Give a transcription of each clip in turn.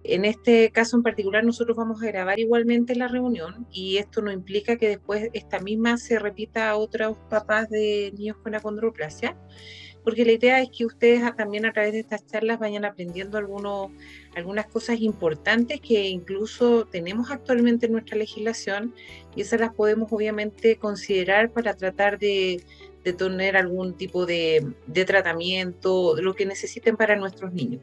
En este caso en particular nosotros vamos a grabar igualmente la reunión y esto no implica que después esta misma se repita a otros papás de niños con acondroplasia, porque la idea es que ustedes también a través de estas charlas vayan aprendiendo algunas cosas importantes que incluso tenemos actualmente en nuestra legislación y esas las podemos obviamente considerar para tratar de tener algún tipo de tratamiento, lo que necesiten para nuestros niños.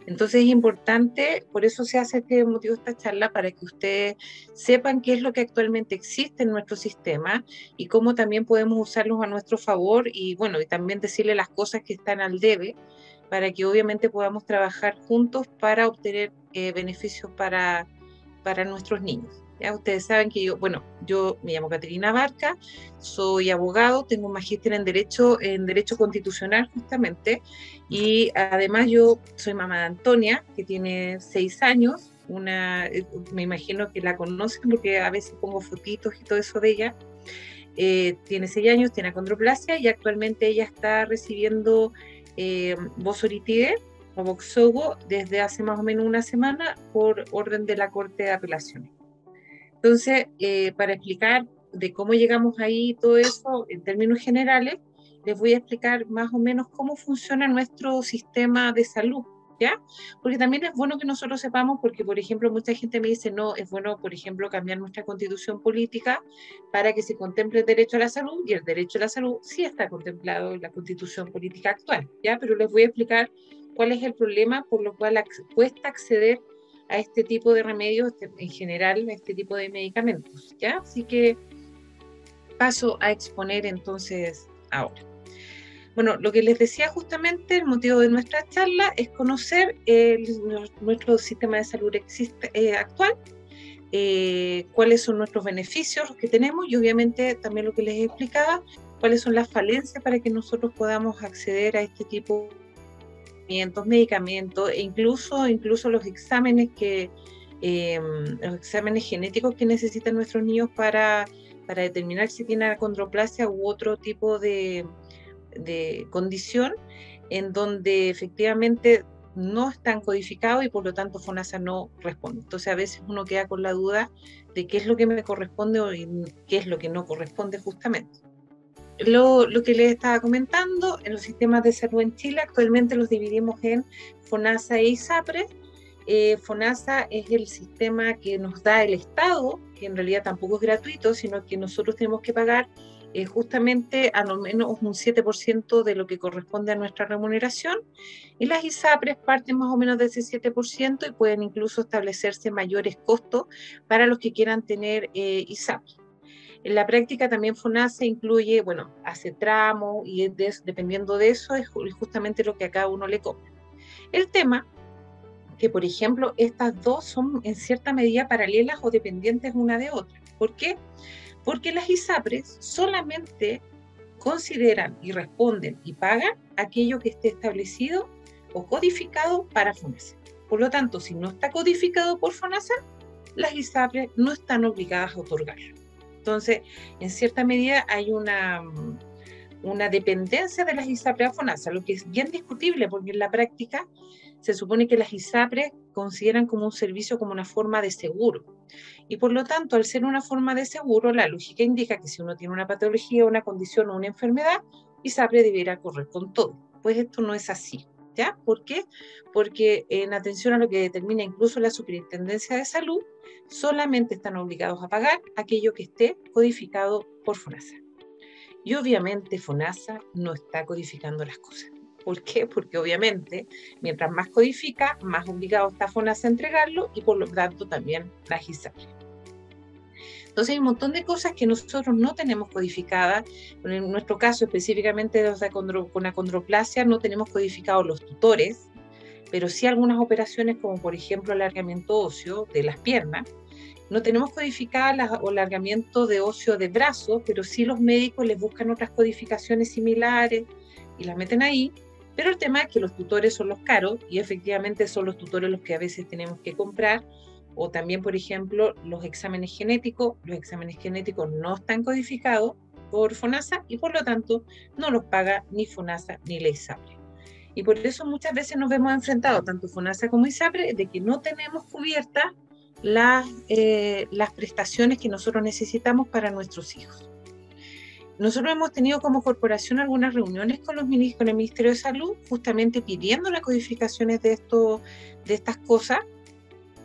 Entonces es importante, por eso se hace este motivo, esta charla, para que ustedes sepan qué es lo que actualmente existe en nuestro sistema y cómo también podemos usarlos a nuestro favor y bueno, y también decirle las cosas que están al debe para que obviamente podamos trabajar juntos para obtener beneficios para nuestros niños. Ya ustedes saben que yo me llamo Caterina Barca, soy abogado, tengo un magíster en Derecho Constitucional justamente, y además yo soy mamá de Antonia, que tiene 6 años, me imagino que la conocen porque a veces pongo fotitos y todo eso de ella. Tiene 6 años, tiene acondroplasia y actualmente ella está recibiendo Vosoritide o Voxogo desde hace más o menos una semana por orden de la Corte de Apelaciones. Entonces, para explicar de cómo llegamos ahí y todo eso en términos generales, les voy a explicar más o menos cómo funciona nuestro sistema de salud, ¿ya? Porque también es bueno que nosotros sepamos, porque por ejemplo mucha gente me dice, no, es bueno por ejemplo cambiar nuestra constitución política para que se contemple el derecho a la salud, y el derecho a la salud sí está contemplado en la constitución política actual, ¿ya? Pero les voy a explicar cuál es el problema por lo cual cuesta acceder a este tipo de remedios, en general, a este tipo de medicamentos, ¿ya? Así que paso a exponer entonces ahora. Bueno, lo que les decía justamente, el motivo de nuestra charla es conocer nuestro sistema de salud actual, cuáles son nuestros beneficios que tenemos y obviamente también lo que les explicaba, cuáles son las falencias para que nosotros podamos acceder a este tipo de medicamentos e incluso los exámenes los exámenes genéticos que necesitan nuestros niños para determinar si tienen acondroplasia u otro tipo de condición en donde efectivamente no están codificados y por lo tanto FONASA no responde. Entonces a veces uno queda con la duda de qué es lo que me corresponde o qué es lo que no corresponde justamente. Lo que les estaba comentando, en los sistemas de salud en Chile actualmente los dividimos en FONASA e ISAPRE. FONASA es el sistema que nos da el Estado, que en realidad tampoco es gratuito, sino que nosotros tenemos que pagar justamente a lo menos un 7% de lo que corresponde a nuestra remuneración, y las ISAPRES parten más o menos de ese 7% y pueden incluso establecerse mayores costos para los que quieran tener ISAPRES. En la práctica también FONASA incluye, bueno, hace tramos y dependiendo de eso es justamente lo que a cada uno le cobra. El tema que, por ejemplo, estas dos son en cierta medida paralelas o dependientes una de otra. ¿Por qué? Porque las ISAPRES solamente consideran y responden y pagan aquello que esté establecido o codificado para FONASA. Por lo tanto, si no está codificado por FONASA, las ISAPRES no están obligadas a otorgarlo. Entonces, en cierta medida hay una dependencia de las ISAPRES a FONASA, lo que es bien discutible porque en la práctica se supone que las ISAPRES consideran como un servicio, como una forma de seguro. Y por lo tanto, al ser una forma de seguro, la lógica indica que si uno tiene una patología, una condición o una enfermedad, ISAPRE debiera correr con todo. Pues esto no es así. ¿Ya? ¿Por qué? Porque en atención a lo que determina incluso la Superintendencia de Salud, solamente están obligados a pagar aquello que esté codificado por FONASA. Y obviamente FONASA no está codificando las cosas. ¿Por qué? Porque obviamente, mientras más codifica, más obligado está FONASA a entregarlo y por lo tanto también las ISAPRES. Entonces hay un montón de cosas que nosotros no tenemos codificadas. En nuestro caso específicamente con acondroplasia no tenemos codificados los tutores, pero sí algunas operaciones como por ejemplo el alargamiento óseo de las piernas. No tenemos codificada el alargamiento de óseo de brazos, pero sí los médicos les buscan otras codificaciones similares y las meten ahí. Pero el tema es que los tutores son los caros y efectivamente son los tutores los que a veces tenemos que comprar. O también, por ejemplo, los exámenes genéticos no están codificados por FONASA y por lo tanto no los paga ni FONASA ni la ISAPRE. Y por eso muchas veces nos vemos enfrentados, tanto FONASA como ISAPRE, de que no tenemos cubiertas las prestaciones que nosotros necesitamos para nuestros hijos. Nosotros hemos tenido como corporación algunas reuniones con el Ministerio de Salud, justamente pidiendo las codificaciones de estas cosas.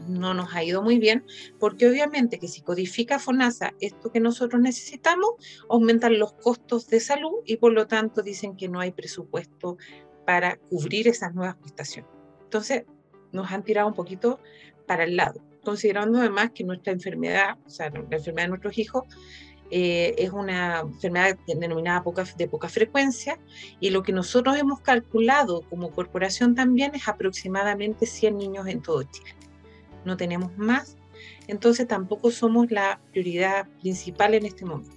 No nos ha ido muy bien, porque obviamente que si codifica FONASA esto que nosotros necesitamos, aumentan los costos de salud y por lo tanto dicen que no hay presupuesto para cubrir esas nuevas prestaciones. Entonces, nos han tirado un poquito para el lado, considerando además que nuestra enfermedad, o sea, la enfermedad de nuestros hijos, es una enfermedad denominada de poca frecuencia, y lo que nosotros hemos calculado como corporación también es aproximadamente 100 niños en todo Chile. No tenemos más, entonces tampoco somos la prioridad principal en este momento.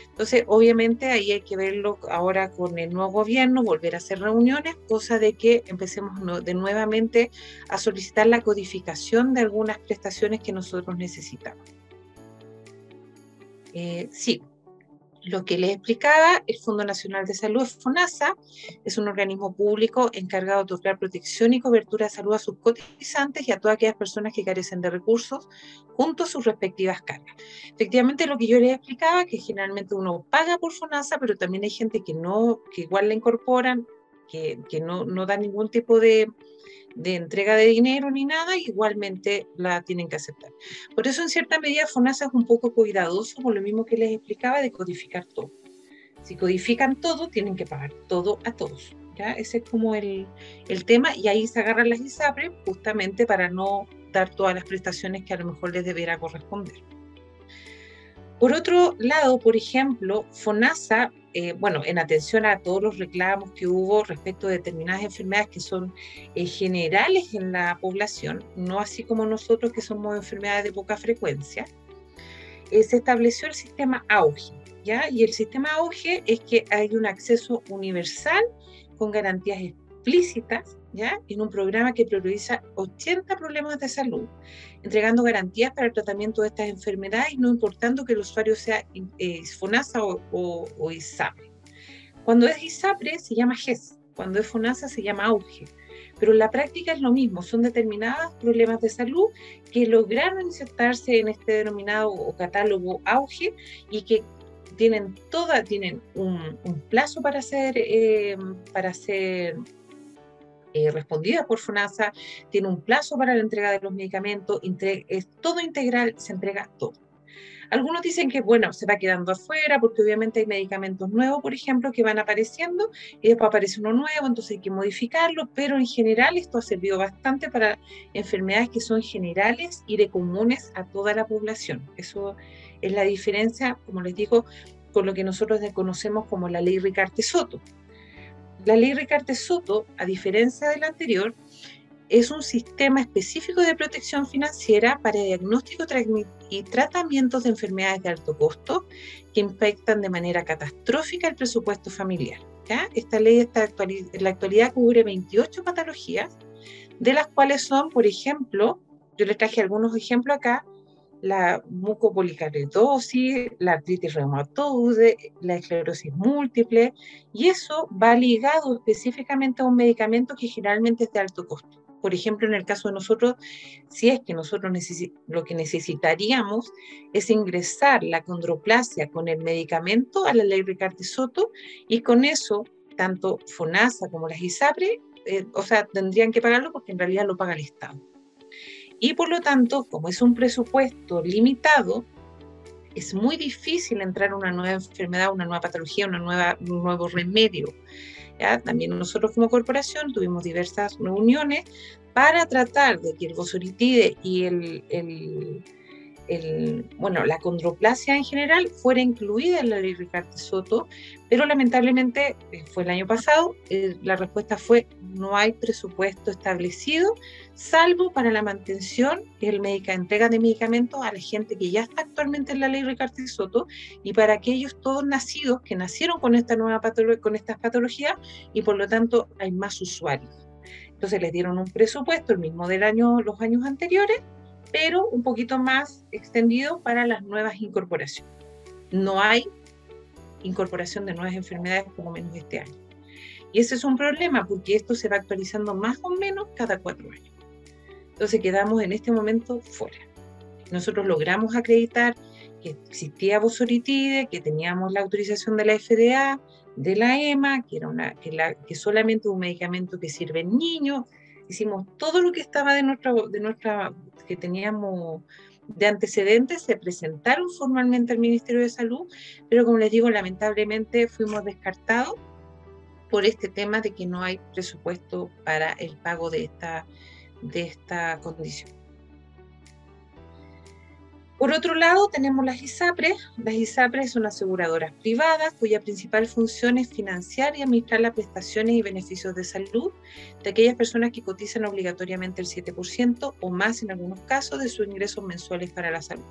Entonces, obviamente ahí hay que verlo ahora con el nuevo gobierno, volver a hacer reuniones, cosa de que empecemos de nuevamente a solicitar la codificación de algunas prestaciones que nosotros necesitamos. Sí, lo que les explicaba, el Fondo Nacional de Salud, FONASA, es un organismo público encargado de otorgar protección y cobertura de salud a sus cotizantes y a todas aquellas personas que carecen de recursos, junto a sus respectivas cargas. Efectivamente, lo que yo les explicaba, que generalmente uno paga por FONASA, pero también hay gente que igual la incorporan, que no da ningún tipo de entrega de dinero ni nada, igualmente la tienen que aceptar. Por eso, en cierta medida, FONASA es un poco cuidadoso, por lo mismo que les explicaba, de codificar todo. Si codifican todo, tienen que pagar todo a todos. ¿Ya? Ese es como el tema, y ahí se agarran las ISAPRE justamente para no dar todas las prestaciones que a lo mejor les deberá corresponder. Por otro lado, por ejemplo, FONASA, en atención a todos los reclamos que hubo respecto de determinadas enfermedades que son generales en la población, no así como nosotros que somos enfermedades de poca frecuencia, se estableció el sistema AUGE, ¿ya? Y el sistema AUGE es que hay un acceso universal con garantías explícitas, ¿ya? En un programa que prioriza 80 problemas de salud, entregando garantías para el tratamiento de estas enfermedades, no importando que el usuario sea FONASA o ISAPRE. Cuando es ISAPRE se llama GES, cuando es FONASA se llama AUGE, pero en la práctica es lo mismo, son determinados problemas de salud que lograron insertarse en este denominado o catálogo AUGE y que tienen un plazo para ser respondida por FONASA, tiene un plazo para la entrega de los medicamentos, es todo integral, se entrega todo. Algunos dicen que, bueno, se va quedando afuera porque obviamente hay medicamentos nuevos, por ejemplo, que van apareciendo y después aparece uno nuevo, entonces hay que modificarlo, pero en general esto ha servido bastante para enfermedades que son generales y de comunes a toda la población. Eso es la diferencia, como les digo, con lo que nosotros conocemos como la ley Ricarte-Soto. La ley Ricarte-Soto, a diferencia de la anterior, es un sistema específico de protección financiera para diagnóstico y tratamientos de enfermedades de alto costo que impactan de manera catastrófica el presupuesto familiar. ¿Ya? Esta ley en la actualidad cubre 28 patologías, de las cuales son, por ejemplo, yo les traje algunos ejemplos acá: la mucopolicariosis, la artritis reumatoide, la esclerosis múltiple, y eso va ligado específicamente a un medicamento que generalmente es de alto costo. Por ejemplo, en el caso de nosotros, si es que nosotros lo que necesitaríamos es ingresar la condroplasia con el medicamento a la ley Ricarte-Soto, y con eso, tanto FONASA como las ISAPRE, tendrían que pagarlo porque en realidad lo paga el Estado. Y por lo tanto, como es un presupuesto limitado, es muy difícil entrar a una nueva enfermedad, una nueva patología, un nuevo remedio. ¿Ya? También nosotros como corporación tuvimos diversas reuniones para tratar de que el bosuritide y la condroplasia en general fuera incluida en la ley Ricarte-Soto, pero lamentablemente fue el año pasado, la respuesta fue: no hay presupuesto establecido, salvo para la mantención y entrega de medicamentos a la gente que ya está actualmente en la ley Ricarte-Soto, y para aquellos todos nacidos que nacieron con estas patologías, y por lo tanto hay más usuarios. Entonces les dieron un presupuesto, el mismo los años anteriores, pero un poquito más extendido para las nuevas incorporaciones. No hay incorporación de nuevas enfermedades por lo menos este año. Y ese es un problema, porque esto se va actualizando más o menos cada 4 años. Entonces quedamos en este momento fuera. Nosotros logramos acreditar que existía bosoritis, que teníamos la autorización de la FDA, de la EMA, que solamente un medicamento que sirve en niños. Hicimos todo lo que estaba que teníamos de antecedentes, se presentaron formalmente al Ministerio de Salud, pero como les digo, lamentablemente fuimos descartados por este tema de que no hay presupuesto para el pago de esta condición. Por otro lado, tenemos las ISAPRES. Las ISAPRES son aseguradoras privadas cuya principal función es financiar y administrar las prestaciones y beneficios de salud de aquellas personas que cotizan obligatoriamente el 7% o más en algunos casos de sus ingresos mensuales para la salud.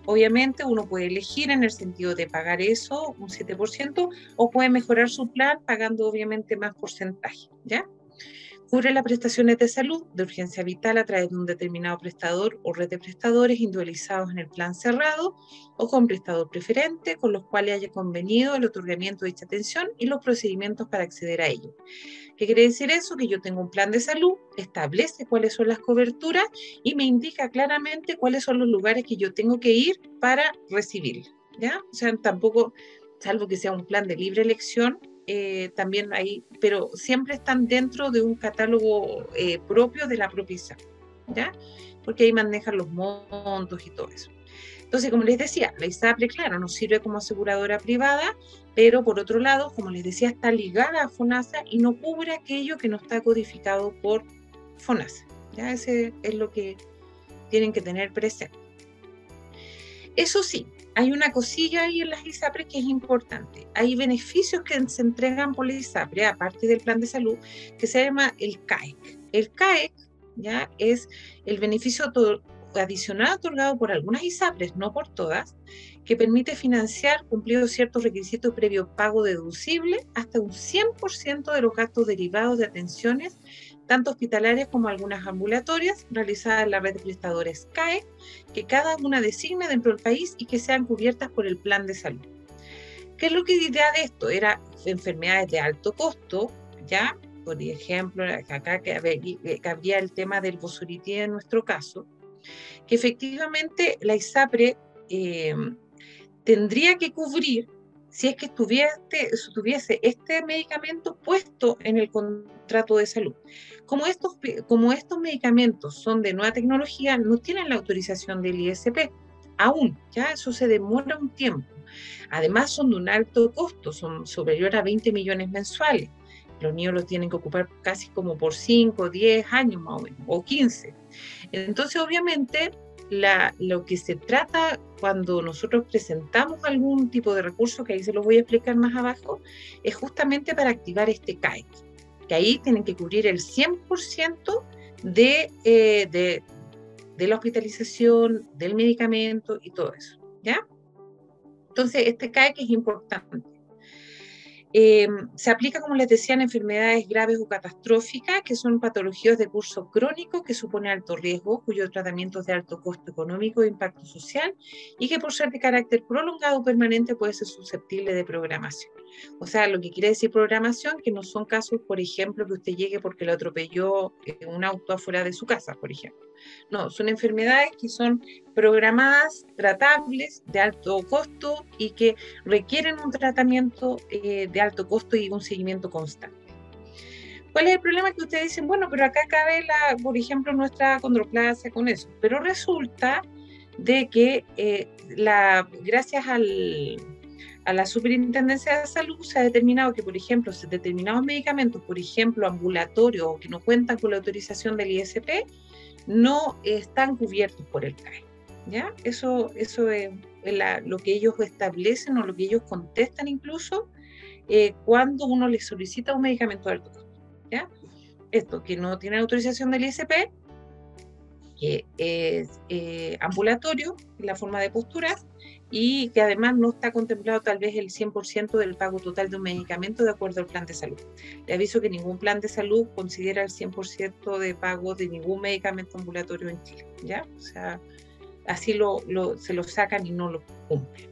Obviamente uno puede elegir en el sentido de pagar eso, un 7%, o puede mejorar su plan pagando obviamente más porcentaje, ¿ya? Cubre las prestaciones de salud de urgencia vital a través de un determinado prestador o red de prestadores individualizados en el plan cerrado o con prestador preferente con los cuales haya convenido el otorgamiento de dicha atención y los procedimientos para acceder a ello. ¿Qué quiere decir eso? Que yo tengo un plan de salud, establece cuáles son las coberturas y me indica claramente cuáles son los lugares que yo tengo que ir para recibirla, ¿ya? O sea, tampoco, salvo que sea un plan de libre elección, también hay, pero siempre están dentro de un catálogo propio de la propia ISAPRE, ¿ya? Porque ahí manejan los montos y todo eso. Entonces, como les decía, la ISAPRE, claro, nos sirve como aseguradora privada, pero por otro lado, como les decía, está ligada a FONASA y no cubre aquello que no está codificado por FONASA, ¿ya? Ese es lo que tienen que tener presente. Eso sí, hay una cosilla ahí en las ISAPRES que es importante. Hay beneficios que se entregan por la ISAPRE, aparte del plan de salud, que se llama el CAEC. El CAEC, ¿ya?, es el beneficio adicional otorgado por algunas ISAPRES, no por todas, que permite financiar, cumplidos ciertos requisitos previo pago deducible, hasta un 100% de los gastos derivados de atenciones, tanto hospitalarias como algunas ambulatorias, realizadas en la red de prestadores CAE, que cada una designe dentro del país y que sean cubiertas por el plan de salud. ¿Qué es lo que idea de esto? Era enfermedades de alto costo, ¿ya? Por ejemplo, acá que habría el tema del bosoritis en nuestro caso, que efectivamente la ISAPRE tendría que cubrir si es que tuviese este medicamento puesto en el contrato de salud. Como estos medicamentos son de nueva tecnología, no tienen la autorización del ISP, aún, ya eso se demora un tiempo. Además son de un alto costo, son superior a 20 millones mensuales. Los niños los tienen que ocupar casi como por 5, 10 años más o menos, o 15. Entonces, obviamente, lo que se trata cuando nosotros presentamos algún tipo de recurso, que ahí se los voy a explicar más abajo, es justamente para activar este CAEC, que ahí tienen que cubrir el 100% de la hospitalización, del medicamento y todo eso, ¿ya? Entonces, este CAEC es importante. Se aplica, como les decía, en enfermedades graves o catastróficas, que son patologías de curso crónico que suponen alto riesgo, cuyo tratamiento es de alto costo económico e impacto social, y que por ser de carácter prolongado o permanente puede ser susceptible de programación. O sea, lo que quiere decir programación, que no son casos, por ejemplo, que usted llegue porque le atropelló un auto afuera de su casa, por ejemplo. No, son enfermedades que son programadas, tratables, de alto costo y que requieren un tratamiento de alto costo y un seguimiento constante. ¿Cuál es el problema? Que ustedes dicen, bueno, pero acá cabe, por ejemplo, nuestra acondroplasia con eso. Pero resulta de que gracias a la Superintendencia de Salud se ha determinado que, por ejemplo, determinados medicamentos, por ejemplo, ambulatorios o que no cuentan con la autorización del ISP, no están cubiertos por el CAE, ¿ya? Eso es lo que ellos establecen o lo que ellos contestan incluso cuando uno les solicita un medicamento de alto costo, ¿ya? Esto, que no tiene autorización del ISP, que es ambulatorio en la forma de posturas y que además no está contemplado tal vez el 100% del pago total de un medicamento de acuerdo al plan de salud. Le aviso que ningún plan de salud considera el 100% de pago de ningún medicamento ambulatorio en Chile, ¿ya? O sea, así se lo sacan y no lo cumplen.